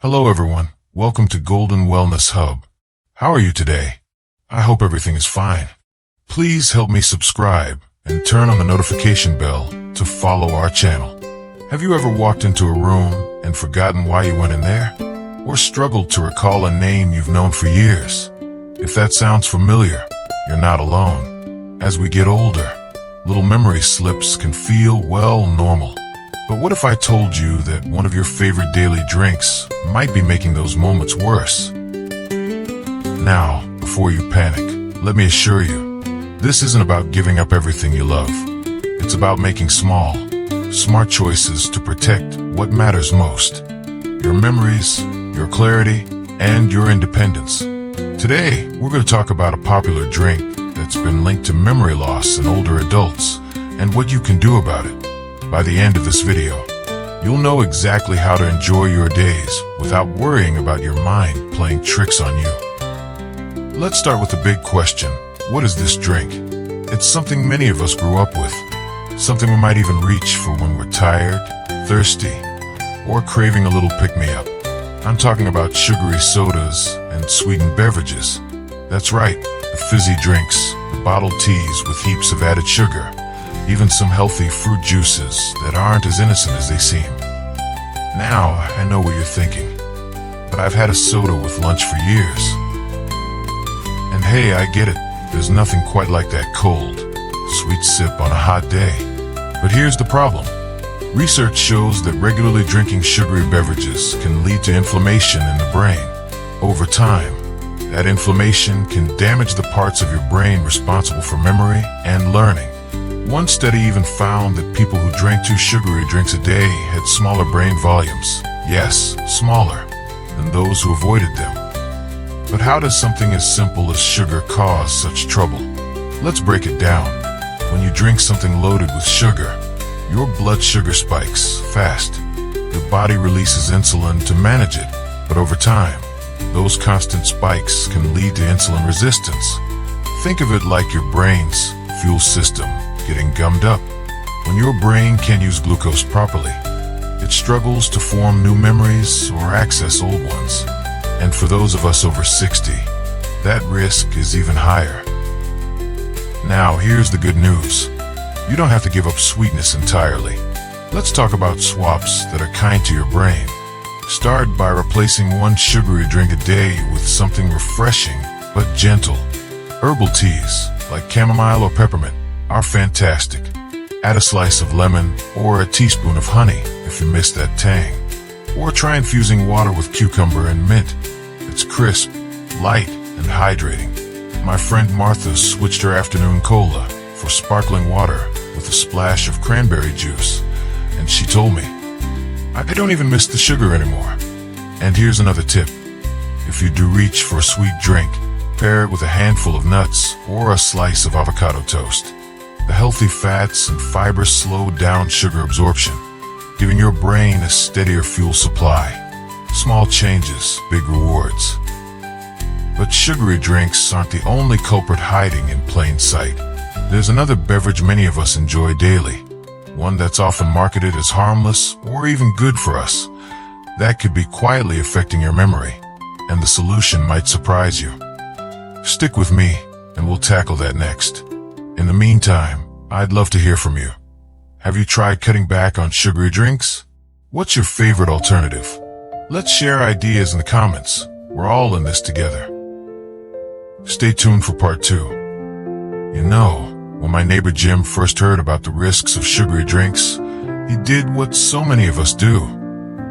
Hello everyone, welcome to Golden Wellness Hub. How are you today? I hope everything is fine. Please help me subscribe and turn on the notification bell to follow our channel. Have you ever walked into a room and forgotten why you went in there? Or struggled to recall a name you've known for years? If that sounds familiar, you're not alone. As we get older, little memory slips can feel, normal. But what if I told you that one of your favorite daily drinks might be making those moments worse? Now, before you panic, let me assure you, this isn't about giving up everything you love. It's about making small, smart choices to protect what matters most. Your memories, your clarity, and your independence. Today, we're going to talk about a popular drink that's been linked to memory loss in older adults and what you can do about it. By the end of this video, you'll know exactly how to enjoy your days without worrying about your mind playing tricks on you. Let's start with the big question. What is this drink? It's something many of us grew up with. Something we might even reach for when we're tired, thirsty, or craving a little pick-me-up. I'm talking about sugary sodas and sweetened beverages. That's right, the fizzy drinks, the bottled teas with heaps of added sugar, even some healthy fruit juices that aren't as innocent as they seem. Now, I know what you're thinking, but I've had a soda with lunch for years. And hey, I get it, there's nothing quite like that cold, sweet sip on a hot day. But here's the problem. Research shows that regularly drinking sugary beverages can lead to inflammation in the brain. Over time, that inflammation can damage the parts of your brain responsible for memory and learning. One study even found that people who drank 2 sugary drinks a day had smaller brain volumes. Yes, smaller than those who avoided them. But how does something as simple as sugar cause such trouble? Let's break it down. When you drink something loaded with sugar, your blood sugar spikes fast. Your body releases insulin to manage it, but over time, those constant spikes can lead to insulin resistance. Think of it like your brain's fuel system getting gummed up. When your brain can't use glucose properly, it struggles to form new memories or access old ones. And for those of us over 60, that risk is even higher. Now, here's the good news. You don't have to give up sweetness entirely. Let's talk about swaps that are kind to your brain. Start by replacing 1 sugary drink a day with something refreshing but gentle. Herbal teas, like chamomile or peppermint, are fantastic. Add a slice of lemon or a teaspoon of honey if you miss that tang. Or try infusing water with cucumber and mint. It's crisp, light, and hydrating. My friend Martha switched her afternoon cola for sparkling water with a splash of cranberry juice, and she told me, I don't even miss the sugar anymore. And here's another tip. If you do reach for a sweet drink, pair it with a handful of nuts or a slice of avocado toast. The healthy fats and fibers slow down sugar absorption, giving your brain a steadier fuel supply. Small changes, big rewards. But sugary drinks aren't the only culprit hiding in plain sight. There's another beverage many of us enjoy daily, one that's often marketed as harmless or even good for us. That could be quietly affecting your memory, and the solution might surprise you. Stick with me, and we'll tackle that next. In the meantime, I'd love to hear from you. Have you tried cutting back on sugary drinks? What's your favorite alternative? Let's share ideas in the comments. We're all in this together. Stay tuned for part 2. You know, when my neighbor Jim first heard about the risks of sugary drinks, he did what so many of us do.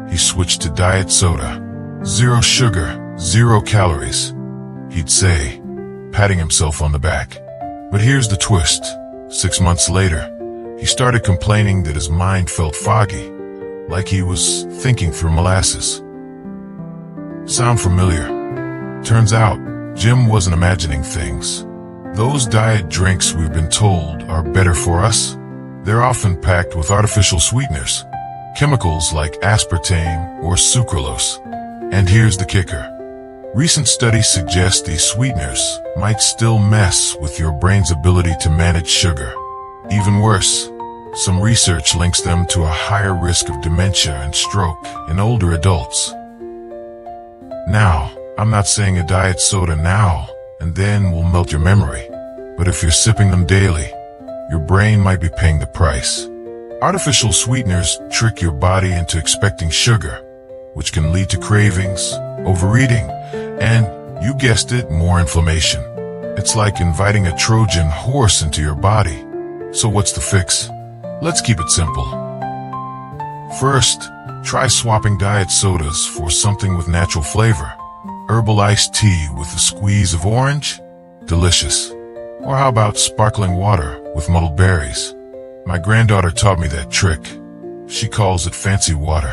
He switched to diet soda. 0 sugar, 0 calories, he'd say, patting himself on the back. But here's the twist. 6 months later, he started complaining that his mind felt foggy, like he was thinking through molasses. Sound familiar? Turns out, Jim wasn't imagining things. Those diet drinks we've been told are better for us, they're often packed with artificial sweeteners, chemicals like aspartame or sucralose. And here's the kicker. Recent studies suggest these sweeteners might still mess with your brain's ability to manage sugar. Even worse, some research links them to a higher risk of dementia and stroke in older adults. Now, I'm not saying a diet soda now and then will melt your memory, but if you're sipping them daily, your brain might be paying the price. Artificial sweeteners trick your body into expecting sugar, which can lead to cravings, overeating, and, you guessed it, more inflammation. It's like inviting a Trojan horse into your body. So what's the fix? Let's keep it simple. First, try swapping diet sodas for something with natural flavor. Herbal iced tea with a squeeze of orange? Delicious. Or how about sparkling water with muddled berries? My granddaughter taught me that trick. She calls it fancy water.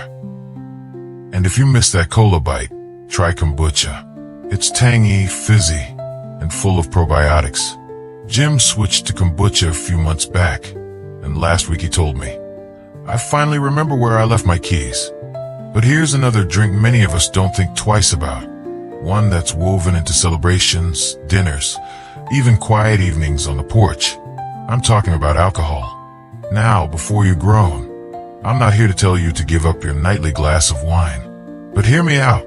And if you miss that cola bite, try kombucha. It's tangy, fizzy, and full of probiotics. Jim switched to kombucha a few months back, and last week he told me, I finally remember where I left my keys. But here's another drink many of us don't think twice about. One that's woven into celebrations, dinners, even quiet evenings on the porch. I'm talking about alcohol. Now, before you're grown, I'm not here to tell you to give up your nightly glass of wine. But hear me out.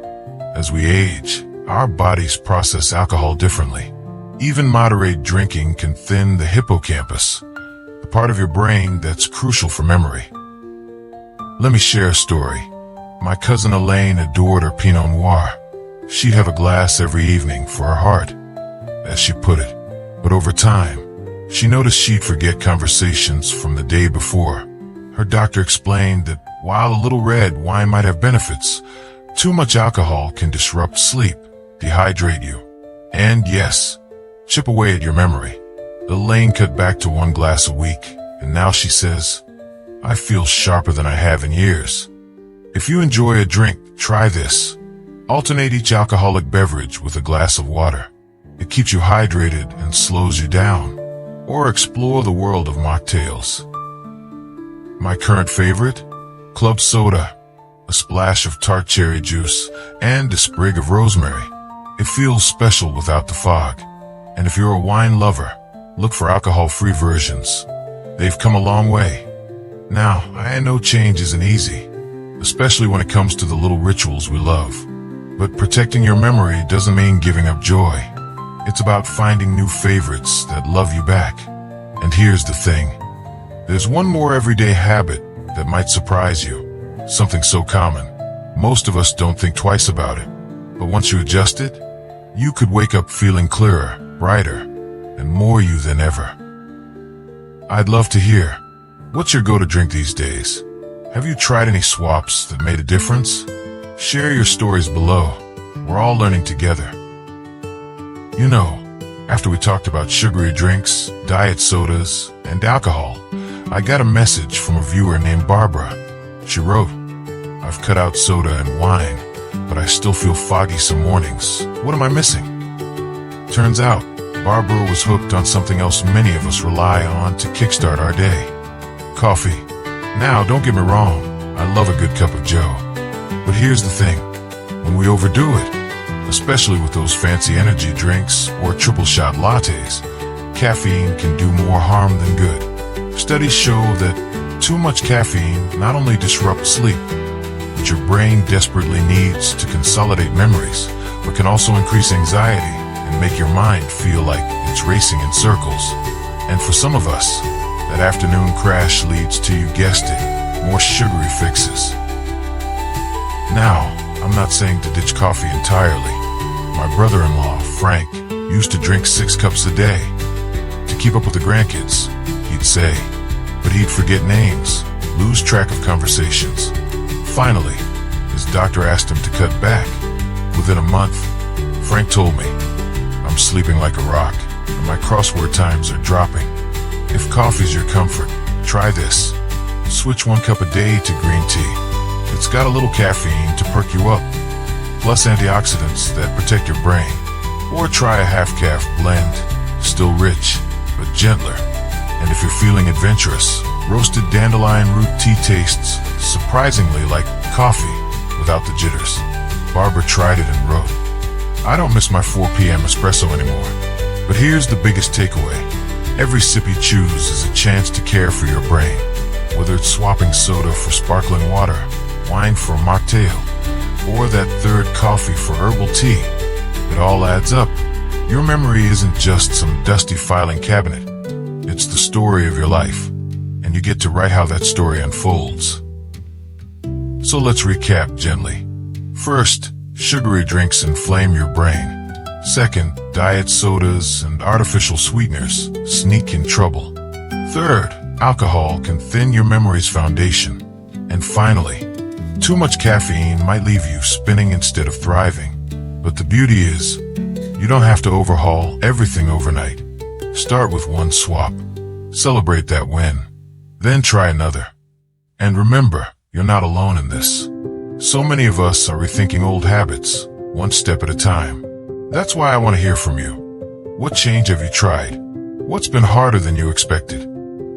As we age, our bodies process alcohol differently. Even moderate drinking can thin the hippocampus, the part of your brain that's crucial for memory. Let me share a story. My cousin Elaine adored her Pinot Noir. She'd have a glass every evening for her heart, as she put it. But over time, she noticed she'd forget conversations from the day before. Her doctor explained that while a little red wine might have benefits, too much alcohol can disrupt sleep, dehydrate you, and yes, chip away at your memory. Elaine cut back to 1 glass a week, and now she says, I feel sharper than I have in years. If you enjoy a drink, try this. Alternate each alcoholic beverage with a glass of water. It keeps you hydrated and slows you down. Or explore the world of mocktails. My current favorite? Club soda, a splash of tart cherry juice, and a sprig of rosemary. It feels special without the fog. And if you're a wine lover, look for alcohol-free versions. They've come a long way. Now, I know change isn't easy, especially when it comes to the little rituals we love. But protecting your memory doesn't mean giving up joy. It's about finding new favorites that love you back. And here's the thing. There's one more everyday habit that might surprise you. Something so common. Most of us don't think twice about it. But once you adjust it, you could wake up feeling clearer, brighter, and more you than ever. I'd love to hear. What's your go-to drink these days? Have you tried any swaps that made a difference? Share your stories below. We're all learning together. You know, after we talked about sugary drinks, diet sodas, and alcohol, I got a message from a viewer named Barbara. She wrote, I've cut out soda and wine, but I still feel foggy some mornings. What am I missing? Turns out, Barbara was hooked on something else many of us rely on to kickstart our day. Coffee. Now, don't get me wrong, I love a good cup of joe. But here's the thing, when we overdo it, especially with those fancy energy drinks or triple shot lattes, caffeine can do more harm than good. Studies show that too much caffeine not only disrupts sleep, but your brain desperately needs to consolidate memories, but can also increase anxiety and make your mind feel like it's racing in circles. And for some of us, that afternoon crash leads to, you guessed it, more sugary fixes. Now, I'm not saying to ditch coffee entirely. My brother-in-law, Frank, used to drink 6 cups a day. To keep up with the grandkids, he'd say, but he'd forget names, lose track of conversations. Finally, his doctor asked him to cut back. Within a month, Frank told me, I'm sleeping like a rock, and my crossword times are dropping. If coffee's your comfort, try this. Switch 1 cup a day to green tea. It's got a little caffeine to perk you up, plus antioxidants that protect your brain. Or try a half-calf blend, still rich, but gentler. And if you're feeling adventurous, roasted dandelion root tea tastes surprisingly like coffee without the jitters. Barbara tried it and wrote, I don't miss my 4 p.m. espresso anymore. But here's the biggest takeaway. Every sip you choose is a chance to care for your brain. Whether it's swapping soda for sparkling water, wine for a mocktail, or that third coffee for herbal tea. It all adds up. Your memory isn't just some dusty filing cabinet. It's the story of your life, and you get to write how that story unfolds. So let's recap gently. First, sugary drinks inflame your brain. Second, diet sodas and artificial sweeteners sneak in trouble. Third, alcohol can thin your memory's foundation. And finally, too much caffeine might leave you spinning instead of thriving. But the beauty is, you don't have to overhaul everything overnight. Start with one swap. Celebrate that win. Then try another. And remember, you're not alone in this. So many of us are rethinking old habits, one step at a time. That's why I want to hear from you. What change have you tried? What's been harder than you expected?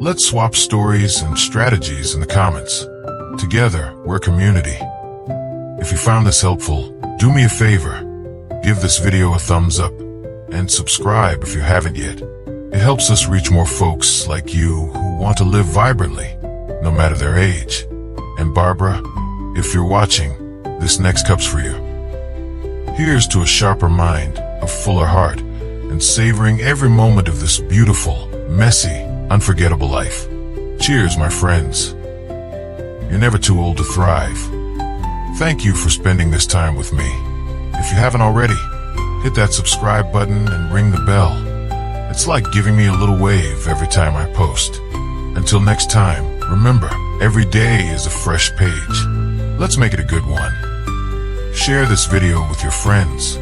Let's swap stories and strategies in the comments. Together, we're community. If you found this helpful, do me a favor. Give this video a thumbs up and subscribe if you haven't yet. It helps us reach more folks like you who want to live vibrantly, no matter their age. And Barbara, if you're watching, this next cup's for you. Here's to a sharper mind, a fuller heart, and savoring every moment of this beautiful, messy, unforgettable life. Cheers, my friends. You're never too old to thrive. Thank you for spending this time with me. If you haven't already, hit that subscribe button and ring the bell. It's like giving me a little wave every time I post. Until next time, remember, every day is a fresh page. Let's make it a good one. Share this video with your friends